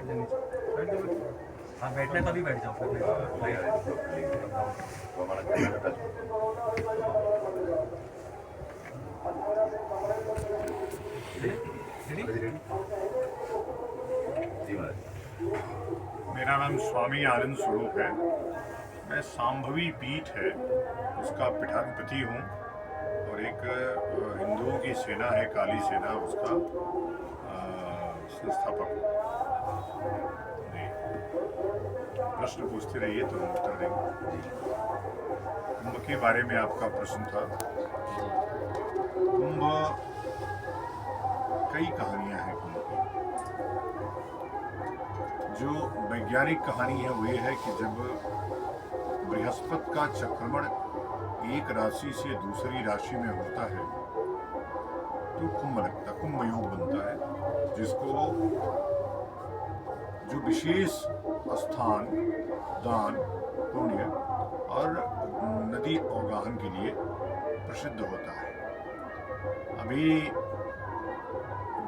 हाँ बैठना तभी बैठ जाओ फिर वो हमारा कैमरा टच जी महाराज। मेरा नाम स्वामी आनंद स्वरूप है। मैं सांभवी पीठ है उसका पीठाधिपति हूँ और एक हिंदुओं की सेना है काली सेना, उसका संस्थापक हूँ। जी, प्रश्न पूछते रहिए तो हम उत्तर देंगे। कुंभ के बारे में आपका प्रश्न था। कुंभ, कई कहानियां हैं कुंभ की। जो वैज्ञानिक कहानी है वो ये है कि जब बृहस्पति का चक्रमण एक राशि से दूसरी राशि में होता है तो कुंभ लगता, कुंभ योग बनता है, जिसको जो विशेष स्थान, दान, पुण्य और नदी अवगाहन के लिए प्रसिद्ध होता है। अभी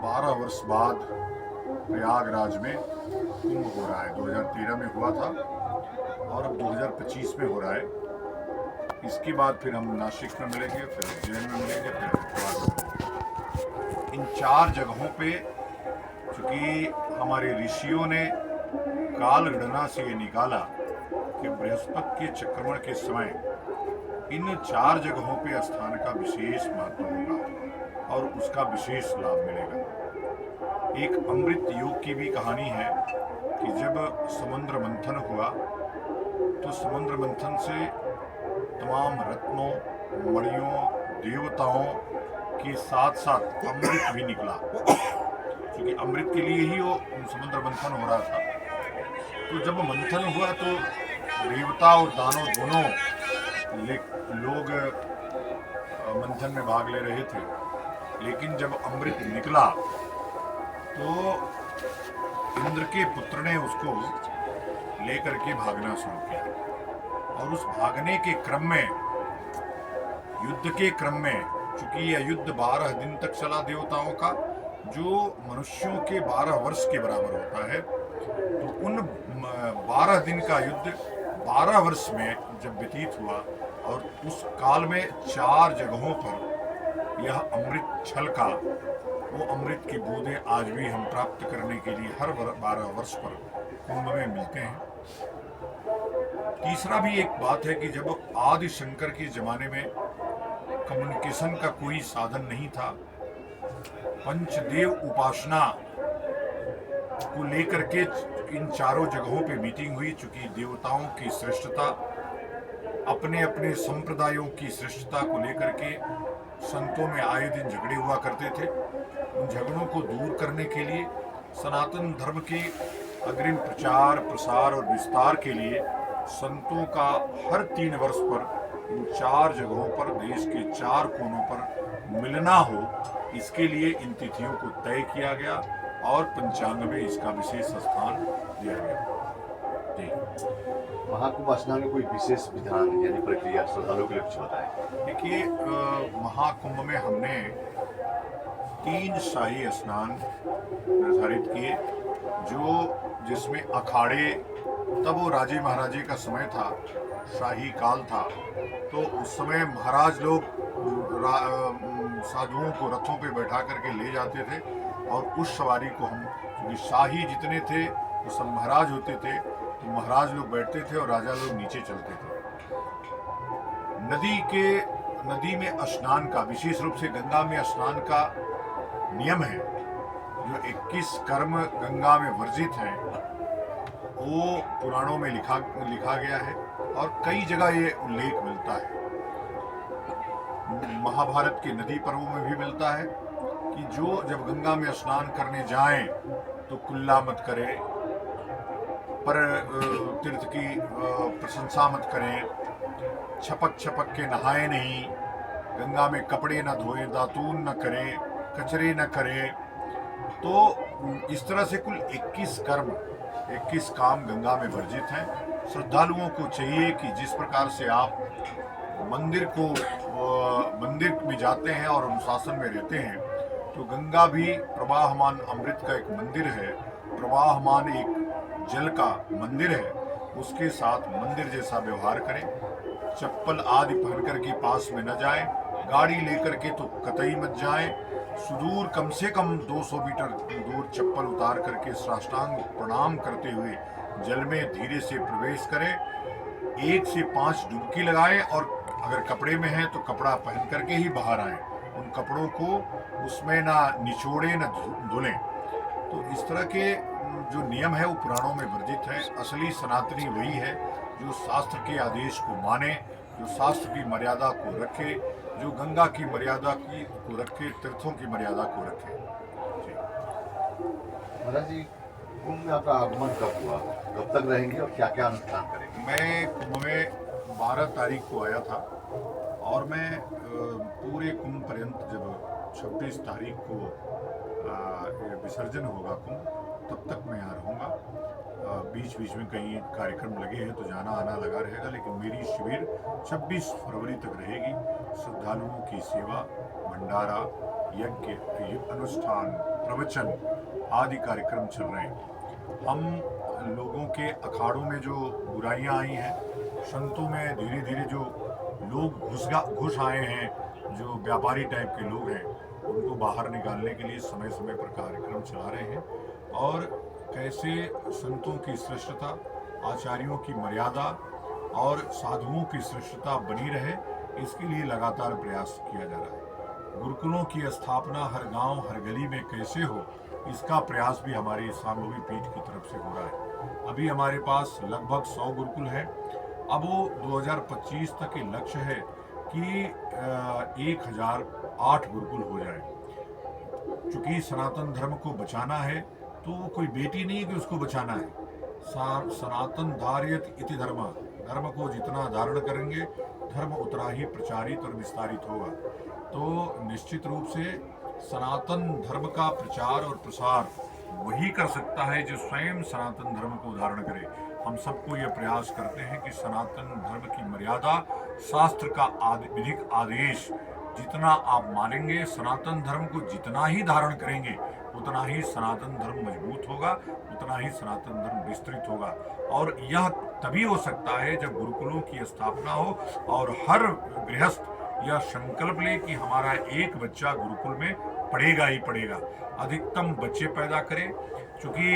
12 वर्ष बाद प्रयागराज में कुंभ हो रहा है। 2013 में हुआ था और अब 2025 में हो रहा है। इसके बाद फिर हम नासिक में मिलेंगे, फिर उज्जैन में मिलेंगे, फिर हरिद्वार में मिलेंगे। इन 4 जगहों पे चूंकि हमारे ऋषियों ने काल गणना से ये निकाला कि बृहस्पति के चक्रमण के समय इन 4 जगहों पे स्थान का विशेष महत्व होगा और उसका विशेष लाभ मिलेगा। एक अमृत योग की भी कहानी है कि जब समुद्र मंथन हुआ तो समुद्र मंथन से तमाम रत्नों, मणियों, देवताओं के साथ साथ अमृत भी निकला, क्योंकि अमृत के लिए ही वो समुद्र मंथन हो रहा था। तो जब मंथन हुआ तो देवता और दानव दोनों लोग मंथन में भाग ले रहे थे, लेकिन जब अमृत निकला तो इंद्र के पुत्र ने उसको लेकर के भागना शुरू किया और उस भागने के क्रम में, युद्ध के क्रम में, चूंकि यह युद्ध 12 दिन तक चला देवताओं का, जो मनुष्यों के 12 वर्ष के बराबर होता है, तो उन 12 दिन का युद्ध 12 वर्ष में जब व्यतीत हुआ और उस काल में 4 जगहों पर यह अमृत छलका, वो अमृत की बूंदें आज भी हम प्राप्त करने के लिए हर 12 वर्ष पर कुंभ में मिलते हैं। तीसरा भी एक बात है कि जब आदि शंकर के जमाने में कम्युनिकेशन का कोई साधन नहीं था, पंचदेव उपासना को लेकर के इन 4 जगहों पे मीटिंग हुई। चूंकि देवताओं की श्रेष्ठता, अपने अपने संप्रदायों की श्रेष्ठता को लेकर के संतों में आए दिन झगड़े हुआ करते थे। उन झगड़ों को दूर करने के लिए, सनातन धर्म के अग्रिम प्रचार, प्रसार और विस्तार के लिए संतों का हर 3 वर्ष पर इन 4 जगहों पर, देश के 4 कोनों पर मिलना हो, इसके लिए इन तिथियों को तय किया गया और पंचांग में इसका विशेष स्थान दिया गया। महाकुंभ स्नान में कोई विशेष विधान यानी प्रक्रिया श्रद्धालुओं के लिए कुछ बताएं। देखिए, महाकुंभ में हमने 3 शाही स्नान निर्धारित किए, जिसमें अखाड़े, तब वो राजे महाराजे का समय था, शाही काल था, तो उस समय महाराज लोग साधुओं को रथों पे बैठा करके ले जाते थे और उस सवारी को हम, क्योंकि शाही जितने थे वो सब महाराज होते थे, तो महाराज लोग बैठते थे और राजा लोग नीचे चलते थे। नदी में स्नान का, विशेष रूप से गंगा में स्नान का नियम है। जो 21 कर्म गंगा में वर्जित हैं वो पुराणों में लिखा गया है और कई जगह ये उल्लेख मिलता है। महाभारत के नदी पर्वों में भी मिलता है कि जो जब गंगा में स्नान करने जाएं तो कुल्ला मत करें, पर तीर्थ की प्रशंसा मत करें, छपक के नहाए नहीं, गंगा में कपड़े न धोएं, दातून न करें, कचरे न करें। तो इस तरह से कुल 21 काम गंगा में वर्जित हैं। श्रद्धालुओं को चाहिए कि जिस प्रकार से आप मंदिर में जाते हैं और अनुशासन में रहते हैं, तो गंगा भी प्रवाहमान अमृत का एक मंदिर है, प्रवाहमान एक जल का मंदिर है, उसके साथ मंदिर जैसा व्यवहार करें। चप्पल आदि पहन कर के पास में न जाएं, गाड़ी लेकर के तो कतई मत जाएं। सुदूर कम से कम 200 मीटर दूर चप्पल उतार करके साष्टांग प्रणाम करते हुए जल में धीरे से प्रवेश करें। 1 से 5 डुबकी लगाएं और अगर कपड़े में हैं तो कपड़ा पहन करके ही बाहर आएं। उन कपड़ों को उसमें ना निचोड़े न धुलें। तो इस तरह के जो नियम है वो पुराणों में वर्जित है। असली सनातनी वही है जो शास्त्र के आदेश को माने, जो शास्त्र की मर्यादा को रखे, जो गंगा की मर्यादा को रखे, तीर्थों की मर्यादा को रखे। महाराज जी, कुंभ में आपका आगमन कब हुआ, कब तक रहेंगे और क्या क्या अनुष्ठान करेंगे? मैं कुंभ में 12 तारीख को आया था और मैं पूरे कुंभ पर्यंत, जब 26 तारीख को विसर्जन होगा कुंभ, तब तक मैं यहाँ रहूँगा। बीच बीच में कहीं कार्यक्रम लगे हैं तो जाना आना लगा रहेगा, लेकिन मेरी शिविर 26 फरवरी तक रहेगी। श्रद्धालुओं की सेवा, भंडारा, यज्ञ, अनुष्ठान, प्रवचन आदि कार्यक्रम चल रहे हैं। हम लोगों के अखाड़ों में जो बुराइयां आई हैं, संतों में धीरे धीरे जो लोग घुस आए हैं, जो व्यापारी टाइप के लोग हैं, उनको बाहर निकालने के लिए समय समय पर कार्यक्रम चला रहे हैं। और कैसे संतों की श्रेष्ठता, आचार्यों की मर्यादा और साधुओं की श्रेष्ठता बनी रहे, इसके लिए लगातार प्रयास किया जा रहा है। गुरुकुलों की स्थापना हर गांव हर गली में कैसे हो, इसका प्रयास भी हमारी सामूहिक पीठ की तरफ से हो रहा है। अभी हमारे पास लगभग 100 गुरुकुल हैं। अब वो 2025 तक के लक्ष्य है कि 1008 गुरुकुल हो जाए। चूंकि सनातन धर्म को बचाना है तो कोई बेटी नहीं कि उसको बचाना है। सनातन धार्यत इति धर्म, धर्म को जितना धारण करेंगे धर्म उतना ही प्रचारित और विस्तारित होगा। तो निश्चित रूप से सनातन धर्म का प्रचार और प्रसार वही कर सकता है जो स्वयं सनातन धर्म को धारण करे। हम सबको यह प्रयास करते हैं कि सनातन धर्म की मर्यादा, शास्त्र का विधिक आदेश जितना आप मानेंगे, सनातन धर्म को जितना ही धारण करेंगे, उतना ही सनातन धर्म मजबूत होगा, उतना ही सनातन धर्म विस्तृत होगा। और यह तभी हो सकता है जब गुरुकुलों की स्थापना हो और हर गृहस्थ यह संकल्प ले कि हमारा एक बच्चा गुरुकुल में पढ़ेगा ही पढ़ेगा। अधिकतम बच्चे पैदा करें, क्योंकि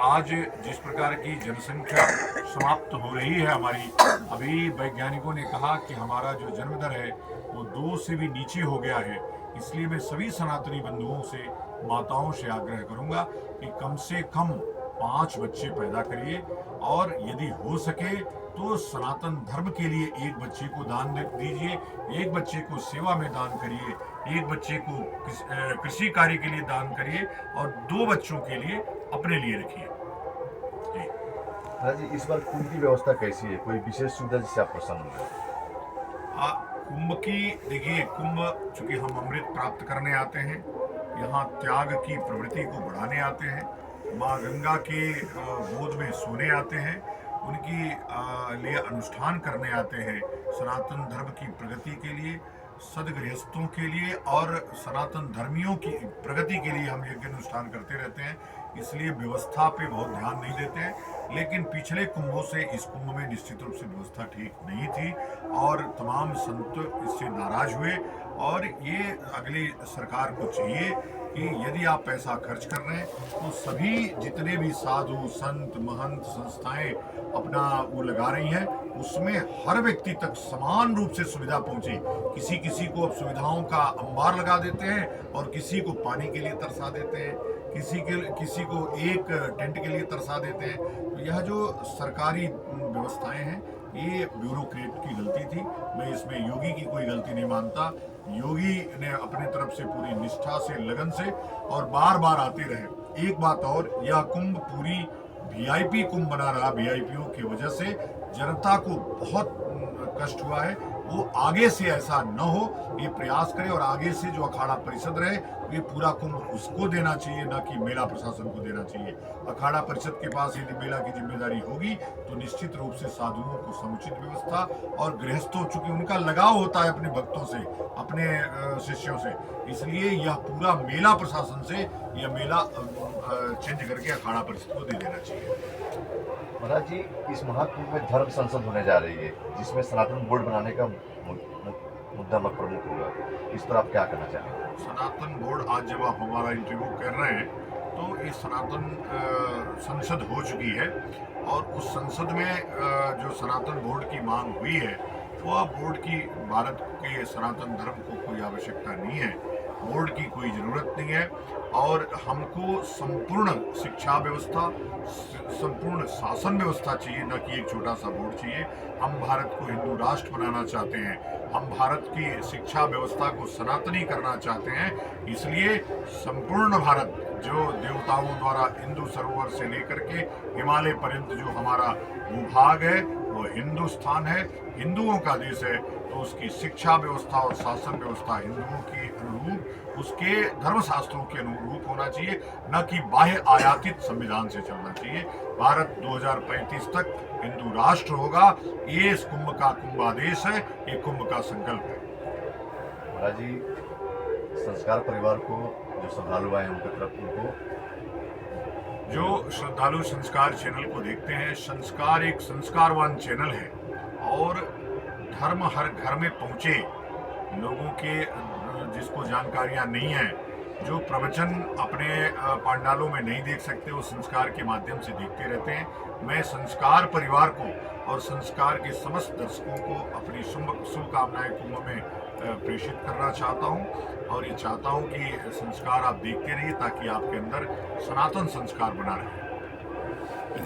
आज जिस प्रकार की जनसंख्या समाप्त हो रही है हमारी, अभी वैज्ञानिकों ने कहा कि हमारा जो जन्म दर है वो 2 से भी नीचे हो गया है। इसलिए मैं सभी सनातनी बंधुओं से, माताओं से आग्रह करूंगा कि कम से कम 5 बच्चे पैदा करिए, और यदि हो सके तो सनातन धर्म के लिए एक बच्चे को दान दीजिए, एक बच्चे को सेवा में दान करिए, एक बच्चे को कृषि कार्य के लिए दान करिए, और 2 बच्चों के लिए अपने लिए रखिए। जी, इस बार कुंभ की व्यवस्था कैसी है? कोई विशेष सुविधा जिससे आप प्रसन्न हो? कुंभ की देखिए, कुंभ चूंकि हम अमृत प्राप्त करने आते हैं, यहाँ त्याग की प्रवृत्ति को बढ़ाने आते हैं, माँ गंगा के गोद में सोने आते हैं, उनकी लिए अनुष्ठान करने आते हैं, सनातन धर्म की प्रगति के लिए, सदगृहस्थों के लिए और सनातन धर्मियों की प्रगति के लिए हम यज्ञ अनुष्ठान करते रहते हैं। इसलिए व्यवस्था पे बहुत ध्यान नहीं देते हैं, लेकिन पिछले कुंभों से इस कुंभ में निश्चित रूप से व्यवस्था ठीक नहीं थी और तमाम संत इससे नाराज हुए। और ये अगली सरकार को चाहिए कि यदि आप पैसा खर्च कर रहे हैं तो सभी जितने भी साधु संत महंत संस्थाएं अपना वो लगा रही हैं, उसमें हर व्यक्ति तक समान रूप से सुविधा पहुंचे। किसी को अब सुविधाओं का अंबार लगा देते हैं और किसी को पानी के लिए तरसा देते हैं, किसी को एक टेंट के लिए तरसा देते हैं। तो यह जो सरकारी व्यवस्थाएं हैं, ये ब्यूरोक्रेट की गलती थी। मैं इसमें योगी की कोई गलती नहीं मानता। योगी ने अपने तरफ से पूरी निष्ठा से, लगन से और बार बार आते रहे। एक बात और, यह कुंभ पूरी वीआईपी कुंभ बना रहा। वीआईपीओं की वजह से जनता को बहुत कष्ट हुआ है। वो आगे से ऐसा न हो, ये प्रयास करे और आगे से जो अखाड़ा परिषद रहे ये पूरा कुंभ उसको देना चाहिए, ना कि मेला प्रशासन को देना चाहिए। अखाड़ा परिषद के पास यदि मेला की जिम्मेदारी होगी तो निश्चित रूप से साधुओं को समुचित व्यवस्था और गृहस्थों, चूंकि उनका लगाव होता है अपने भक्तों से, अपने शिष्यों से, इसलिए यह पूरा मेला प्रशासन से यह मेला चेंज करके अखाड़ा परिषद को दे देना चाहिए। महाराज जी, इस महाकुंभ में धर्म संसद होने जा रही है, जिसमें सनातन बोर्ड बनाने का मुद्दा प्रमुख होगा। इस पर आप क्या कहना चाहेंगे? सनातन बोर्ड, आज जब आप हमारा इंटरव्यू कर रहे हैं तो ये सनातन संसद हो चुकी है और उस संसद में जो सनातन बोर्ड की मांग हुई है वह बोर्ड की, भारत के सनातन धर्म को कोई आवश्यकता नहीं है, बोर्ड की कोई ज़रूरत नहीं है। और हमको संपूर्ण शिक्षा व्यवस्था, संपूर्ण शासन व्यवस्था चाहिए, न कि एक छोटा सा बोर्ड चाहिए। हम भारत को हिंदू राष्ट्र बनाना चाहते हैं, हम भारत की शिक्षा व्यवस्था को सनातनी करना चाहते हैं, इसलिए संपूर्ण भारत जो देवताओं द्वारा हिंदू सरोवर से लेकर के हिमालय पर्यंत जो हमारा भूभाग है वो हिंदुस्तान है, हिंदुओं का देश है, तो उसकी शिक्षा व्यवस्था और शासन व्यवस्था हिंदुओं के अनुरूप, उसके धर्मशास्त्रों के अनुरूप होना चाहिए, न कि बाह्य आयातित संविधान से चलना चाहिए। भारत 2035 तक हिंदू राष्ट्र होगा, ये इस कुंभ का कुंभादेश है, ये कुंभ का संकल्प है। महाराज जी, संस्कार परिवार को जो श्रद्धालु आए उनकी तरफ उनको, जो श्रद्धालु संस्कार चैनल को देखते हैं, संस्कार एक संस्कारवान चैनल है और धर्म हर घर में पहुंचे, लोगों के जिसको जानकारियां नहीं है, जो प्रवचन अपने पांडालों में नहीं देख सकते, वो संस्कार के माध्यम से देखते रहते हैं। मैं संस्कार परिवार को और संस्कार के समस्त दर्शकों को अपनी शुभकामनाएं कुंभ में प्रेषित करना चाहता हूं और ये चाहता हूं कि संस्कार आप देखते रहिए ताकि आपके अंदर सनातन संस्कार बना रहे।